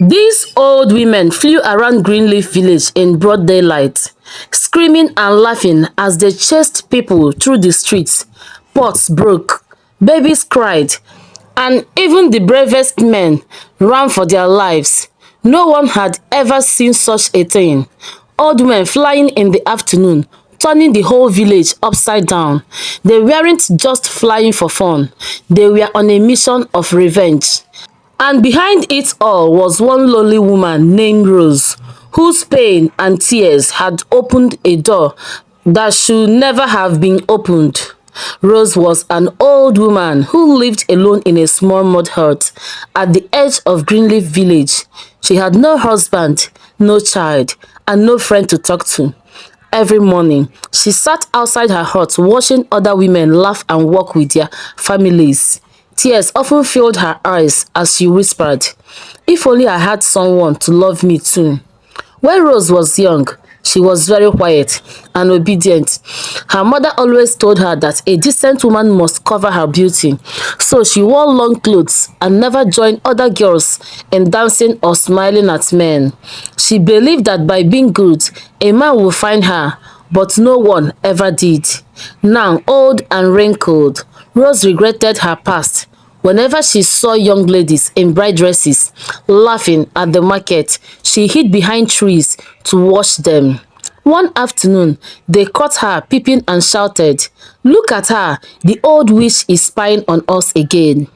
These old women flew around Greenleaf Village in broad daylight, screaming and laughing as they chased people through the streets. Pots broke, babies cried, and even the bravest men ran for their lives. No one had ever seen such a thing. Old women flying in the afternoon, turning the whole village upside down. They weren't just flying for fun, they were on a mission of revenge. And behind it all was one lonely woman named Rose, whose pain and tears had opened a door that should never have been opened. Rose was an old woman who lived alone in a small mud hut at the edge of Greenleaf Village. She had no husband, no child, and no friend to talk to. Every morning, she sat outside her hut watching other women laugh and walk with their families. Tears often filled her eyes as she whispered, "If only I had someone to love me too." When Rose was young, she was very quiet and obedient. Her mother always told her that a decent woman must cover her beauty, so she wore long clothes and never joined other girls in dancing or smiling at men. She believed that by being good, a man would find her, but no one ever did. Now old and wrinkled, Rose regretted her past. Whenever she saw young ladies in bright dresses laughing at the market, she hid behind trees to watch them. One afternoon, they caught her peeping and shouted, "Look at her, the old witch is spying on us again."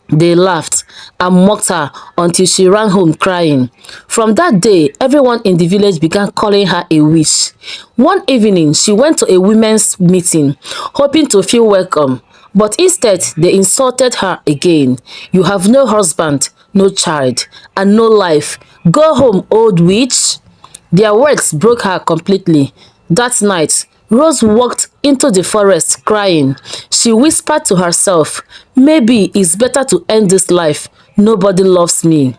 They laughed and mocked her until she ran home crying. From that day, everyone in the village began calling her a witch. One evening, she went to a women's meeting, hoping to feel welcome. But instead, they insulted her again. "You have no husband, no child, and no life. Go home, old witch." Their words broke her completely. That night, Rose walked into the forest crying. She whispered to herself, "Maybe it's better to end this life. Nobody loves me."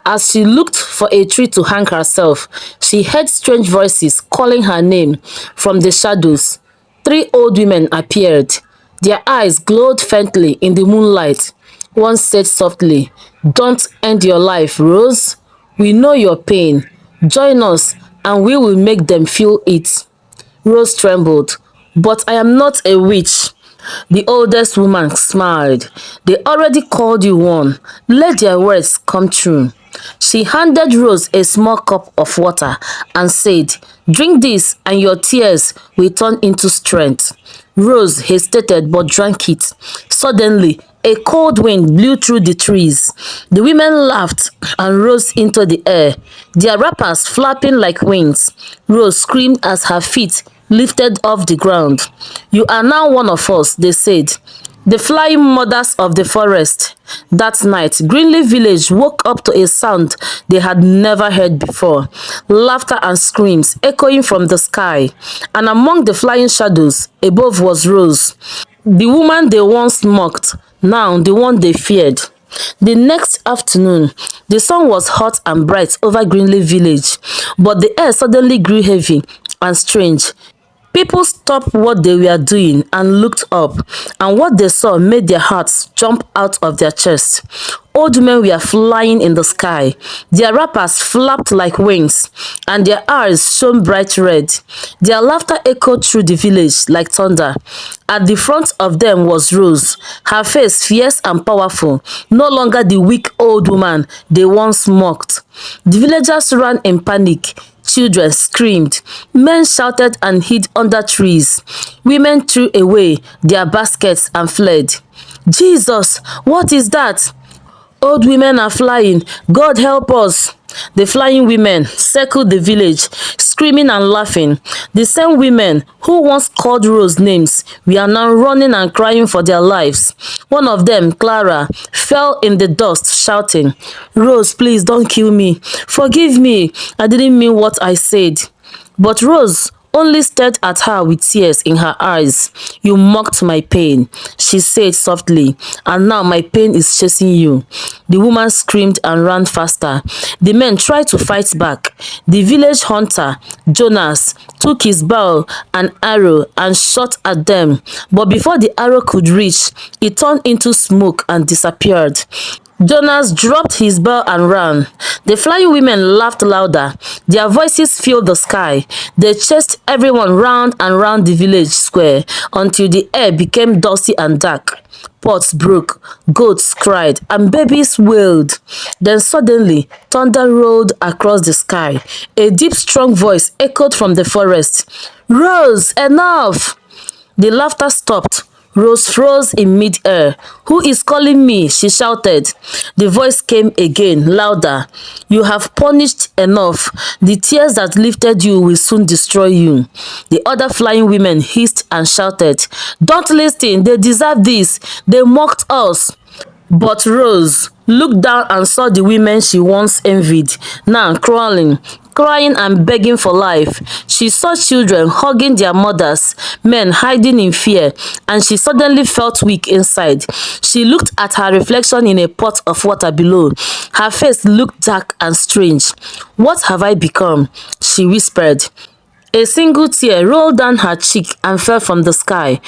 As she looked for a tree to hang herself, she heard strange voices calling her name from the shadows. Three old women appeared. Their eyes glowed faintly in the moonlight. One said softly, "Don't end your life, Rose. We know your pain. Join us and we will make them feel it." Rose trembled. "But I am not a witch." The oldest woman smiled. "They already called you one. Let their words come true." She handed Rose a small cup of water and said, "Drink this and your tears will turn into strength." Rose hesitated but drank it. Suddenly, a cold wind blew through the trees. The women laughed and rose into the air, their wrappers flapping like wings. Rose screamed as her feet lifted off the ground. "You are now one of us," they said. The flying mothers of the forest. That night, Greenleaf Village woke up to a sound they had never heard before. Laughter and screams echoing from the sky. And among the flying shadows, above was Rose. The woman they once mocked, now the one they feared. The next afternoon, the sun was hot and bright over Greenleaf Village, but the air suddenly grew heavy and strange. People stopped what they were doing and looked up, and what they saw made their hearts jump out of their chests. Old women were flying in the sky. Their wrappers flapped like wings, and their eyes shone bright red. Their laughter echoed through the village like thunder. At the front of them was Rose, her face fierce and powerful, no longer the weak old woman they once mocked. The villagers ran in panic. Children screamed, men shouted and hid under trees. Women threw away their baskets and fled. "Jesus, what is that?" "Old women are flying. God help us." The flying women circled the village, screaming and laughing. The same women who once called Rose names were now running and crying for their lives. One of them, Clara, fell in the dust, shouting, "Rose, please don't kill me. Forgive me. I didn't mean what I said." But Rose only stared at her with tears in her eyes. "You mocked my pain," she said softly, "and now my pain is chasing you." The woman screamed and ran faster. The men tried to fight back. The village hunter, Jonas, took his bow and arrow and shot at them, but before the arrow could reach, it turned into smoke and disappeared. Jonas dropped his bell and ran. The flying women laughed louder. Their voices filled the sky. They chased everyone round and round the village square until the air became dusty and dark. Pots broke, goats cried, and babies wailed. Then suddenly, thunder rolled across the sky. A deep, strong voice echoed from the forest. "Rose, enough!" The laughter stopped. Rose froze in mid-air. "Who is calling me?" she shouted. The voice came again, louder. "You have punished enough. The tears that lifted you will soon destroy you." The other flying women hissed and shouted, "Don't listen, they deserve this. They mocked us." But Rose looked down and saw the women she once envied, now crawling, crying and begging for life. She saw children hugging their mothers, men hiding in fear, and she suddenly felt weak inside. She looked at her reflection in a pot of water below. Her face looked dark and strange. "What have I become?" she whispered. A single tear rolled down her cheek and fell from the sky.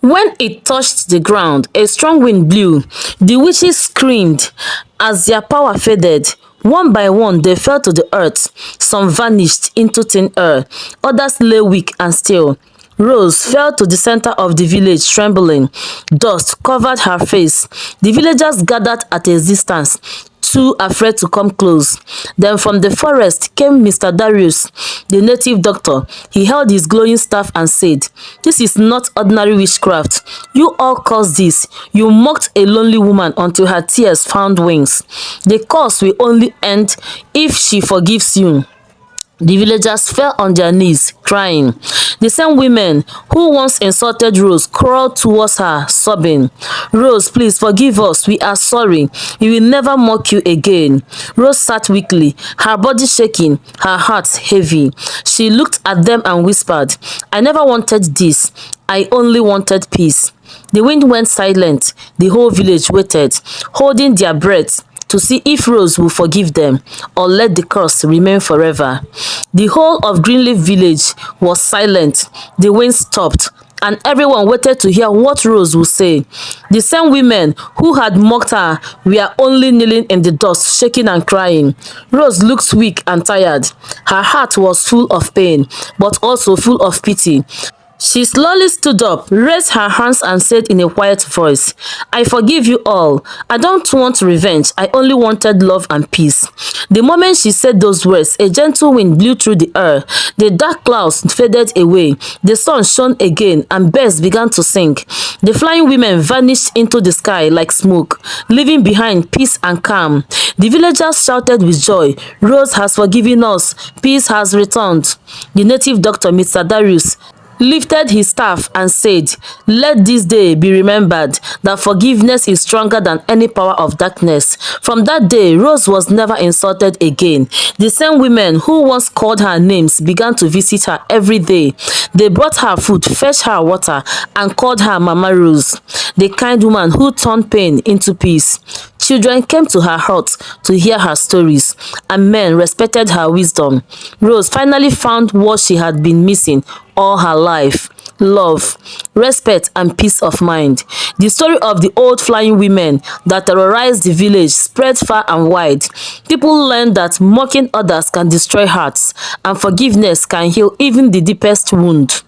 When it touched the ground, a strong wind blew. The witches screamed. As their power faded, one by one they fell to the earth. Some vanished into thin air. Others lay weak and still. Rose fell to the center of the village, trembling. Dust covered her face. The villagers gathered at a distance, too afraid to come close. Then from the forest came Mr. Darius, the native doctor. He held his glowing staff and said, "This is not ordinary witchcraft. You all caused this. You mocked a lonely woman until her tears found wings. The curse will only end if she forgives you." The villagers fell on their knees, crying. The same women who once insulted Rose crawled towards her, sobbing. "Rose, please forgive us. We are sorry. We will never mock you again." Rose sat weakly, her body shaking, her heart heavy. She looked at them and whispered, "I never wanted this. I only wanted peace." The wind went silent. The whole village waited, holding their breath, to see if Rose will forgive them or let the curse remain forever. The whole of Greenleaf village was silent. The wind stopped, and everyone waited to hear what Rose would say. The same women who had mocked her were only kneeling in the dust, shaking and crying. Rose looked weak and tired. Her heart was full of pain, but also full of pity. She slowly stood up, raised her hands and said in a quiet voice, "I forgive you all. I don't want revenge. I only wanted love and peace." The moment she said those words, a gentle wind blew through the air. The dark clouds faded away. The sun shone again and birds began to sing. The flying women vanished into the sky like smoke, leaving behind peace and calm. The villagers shouted with joy, "Rose has forgiven us. Peace has returned." The native doctor, Mr. Darius, lifted his staff and said, "Let this day be remembered that forgiveness is stronger than any power of darkness." From that day, Rose was never insulted again. The same women who once called her names began to visit her every day. They brought her food, fetched her water, and called her Mama Rose, the kind woman who turned pain into peace. Children came to her hut to hear her stories, and men respected her wisdom. Rose finally found what she had been missing all her life: love, respect, and peace of mind. The story of the old flying women that terrorized the village spread far and wide. People learned that mocking others can destroy hearts, and forgiveness can heal even the deepest wound.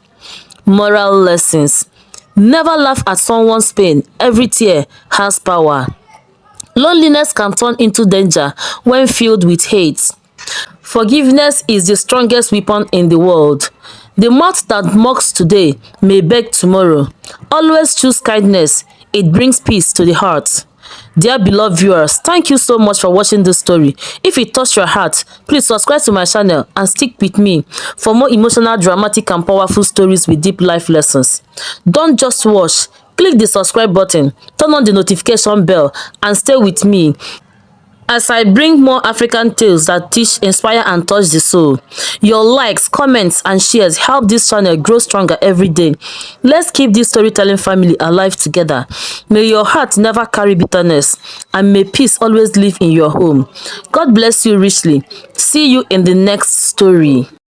Moral lessons: never laugh at someone's pain. Every tear has power. Loneliness can turn into danger when filled with hate. Forgiveness is the strongest weapon in the world. The mouth that mocks today may beg tomorrow. Always choose kindness. It brings peace to the heart. Dear beloved viewers, thank you so much for watching this story. If it touched your heart, please subscribe to my channel and stick with me for more emotional, dramatic, and powerful stories with deep life lessons. Don't just watch. Click the subscribe button, turn on the notification bell, and stay with me as I bring more African tales that teach, inspire, and touch the soul. Your likes, comments, and shares help this channel grow stronger every day. Let's keep this storytelling family alive together. May your heart never carry bitterness, and may peace always live in your home. God bless you richly. See you in the next story.